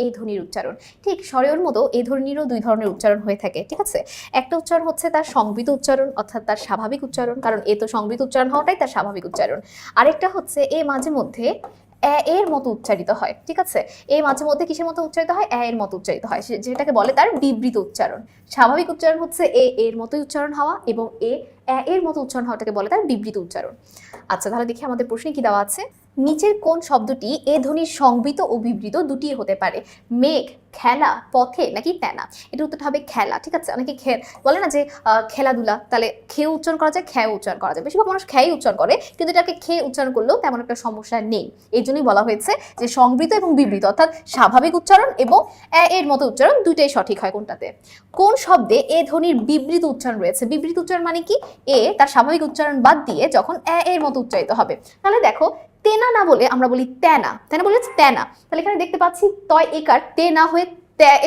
এই ধ্বনির উচ্চারণ। ঠিক স্বরের মতো এই ধ্বনিরও দুই ধরনের উচ্চারণ হয়ে থাকে, ঠিক আছে। একটা উচ্চারণ হচ্ছে তার সংবৃত উচ্চারণ, অর্থাৎ তার স্বাভাবিক উচ্চারণ, কারণ এ তো সংবৃত উচ্চারণ হওয়াটাই তার স্বাভাবিক উচ্চারণ। আরেকটা হচ্ছে এ মাঝে মধ্যে এর মতো উচ্চারিত হয়, ঠিক আছে। এ মাঝে মধ্যে কিসের মতো উচ্চারিত হয়? এর মতো উচ্চারিত হয়, যেটাকে বলে তার বিবৃত উচ্চারণ। স্বাভাবিক উচ্চারণ হচ্ছে এর মতোই উচ্চারণ হওয়া, এবং এর মতো উচ্চারণ হওয়াটাকে বলে তার বিবৃত উচ্চারণ। আচ্ছা, তাহলে দেখি আমাদের প্রশ্নে কি দেওয়া আছে। নিচের কোন শব্দটি এ ধ্বনির সংবৃত ও বিবৃত দুটি হতে পারে? মেঘ, খেলা, পথে নাকি তেনা? এটা উত্তরটা হবে খেলা, ঠিক আছে। অনেকে বলে না যে খেলাধুলা, তাহলে খেয়ে উচ্চারণ করা যায়, খেয়ে উচ্চারণ করা যায়। বেশিরভাগ মানুষ খেয়েই উচ্চারণ করে, কিন্তু এটাকে খেয়ে উচ্চারণ করলেও তেমন একটা সমস্যা নেই। এই জন্যই বলা হয়েছে যে সংবৃত এবং বিবৃত, অর্থাৎ স্বাভাবিক উচ্চারণ এবং এর মতো উচ্চারণ দুইটাই সঠিক হয় কোনটাতে। কোন শব্দে এ ধ্বনির বিবৃত উচ্চারণ রয়েছে? বিবৃত উচ্চারণ মানে কি? তার স্বাভাবিক উচ্চারণ বাদ দিয়ে যখন এর মতো উচ্চারিত হবে। তাহলে দেখো, তেনা না বলে আমরা বলি তেনা, তেনা বলে তেনা। তাহলে এখানে দেখতে পাচ্ছি তয় একার তে না হয়ে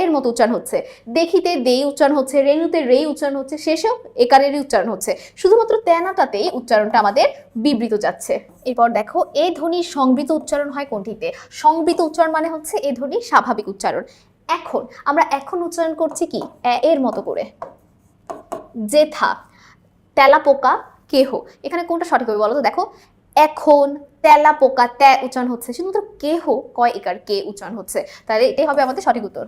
এর মতো উচ্চারণ হচ্ছে, দেখিতে দেই উচ্চারণ হচ্ছে, রেণুতে রে উচ্চারণ হচ্ছে, শেষেও একারেরই উচ্চারণ হচ্ছে। শুধুমাত্র তেনাটাতেই উচ্চারণটা আমাদের বিবৃত যাচ্ছে। এরপর দেখো, এ ধ্বনির সংবৃত উচ্চারণ হয় কোনটিতে? সংবৃত উচ্চারণ মানে হচ্ছে এ ধ্বনির স্বাভাবিক উচ্চারণ। আমরা এখন উচ্চারণ করছি কি এর মতো করে, জেঠা, তেলাপোকা, কেহ। এখানে কোনটা সঠিক হবে বলো তো? দেখো, এখন, তেলাপোকা তে উচ্চারণ হচ্ছে, শুধুমাত্র কেহ কয় একার কে উচ্চারণ হচ্ছে। তাহলে এটাই হবে আমাদের সঠিক উত্তর।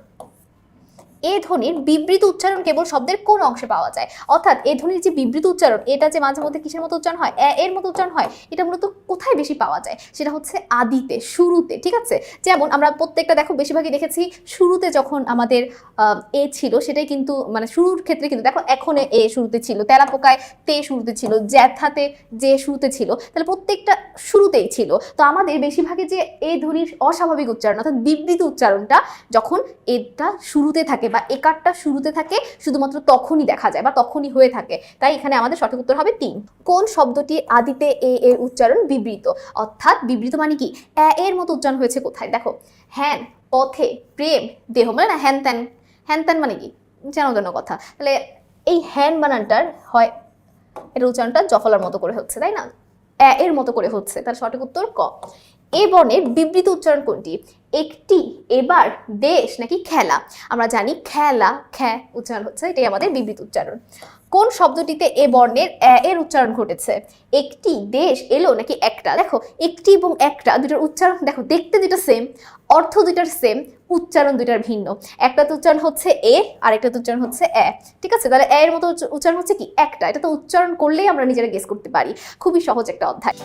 এ ধ্বনির বিবৃত উচ্চারণ কেবল শব্দের কোন অংশে পাওয়া যায়? অর্থাৎ এ ধ্বনির যে বিবৃত উচ্চারণ, এটা যে মাঝে মধ্যে কিসের মতো উচ্চারণ হয়? এর মতো উচ্চারণ হয়। এটা মূলত কোথায় বেশি পাওয়া যায়? সেটা হচ্ছে আদিতে, শুরুতে, ঠিক আছে। যেমন আমরা প্রত্যেকটা দেখো বেশিরভাগই দেখেছি শুরুতে যখন আমাদের এ ছিল, সেটাই কিন্তু মানে শুরুর ক্ষেত্রে কিন্তু দেখো, এখন এ শুরুতে ছিল, তেলাপোকায় তে শুরুতে ছিল, জ্যাঠাতে যে শুরুতে ছিল, তাহলে প্রত্যেকটা শুরুতেই ছিল। তো আমাদের বেশিরভাগে যে এ ধ্বনির অস্বাভাবিক উচ্চারণ অর্থাৎ বিবৃত উচ্চারণটা যখন এটা শুরুতে থাকে বা একারটা শুরুতে থাকে, শুধুমাত্র তখনই দেখা যায় বা তখনই হয়ে থাকে। তাই এখানে আমাদের সঠিক উত্তর হবে 3। কোন শব্দটি আদিতে এর উচ্চারণ বিবৃত? অর্থাৎ বিবৃত মানে কি? এর মতো উচ্চারণ হয়েছে কোথায়? দেখো, হ্যান, পথে, প্রেম, দেহ, মানে না হ্যান ত্যান। হ্যান ত্যান মানে কি? জানো কথা। তাহলে এই হ্যান বানানটার হয় এর উচ্চারণটা জফলার মতো করে হচ্ছে, তাই না? এর মতো করে হচ্ছে। তার সঠিক উত্তর ক। এ বর্ণের বিবৃত উচ্চারণ কোনটি? একটি, এবার, দেশ নাকি খেলা? আমরা জানি খেলা খ্যা উচ্চারণ হচ্ছে, এটাই আমাদের বিবৃত উচ্চারণ। কোন শব্দটিতে এ বর্ণের এর উচ্চারণ ঘটেছে? একটি, দেশ, এলো নাকি একটা? দেখো, একটি এবং একটা দুটার উচ্চারণ দেখো, দেখতে দুটো সেম, অর্থ দুটার সেম, উচ্চারণ দুটার ভিন্ন। একটাতে উচ্চারণ হচ্ছে আর একটাতে উচ্চারণ হচ্ছে ঠিক আছে। তাহলে এর মতো উচ্চারণ হচ্ছে কি? একটা। এটা তো উচ্চারণ করলেই আমরা নিজেরা গেস করতে পারি। খুবই সহজ একটা অধ্যায়।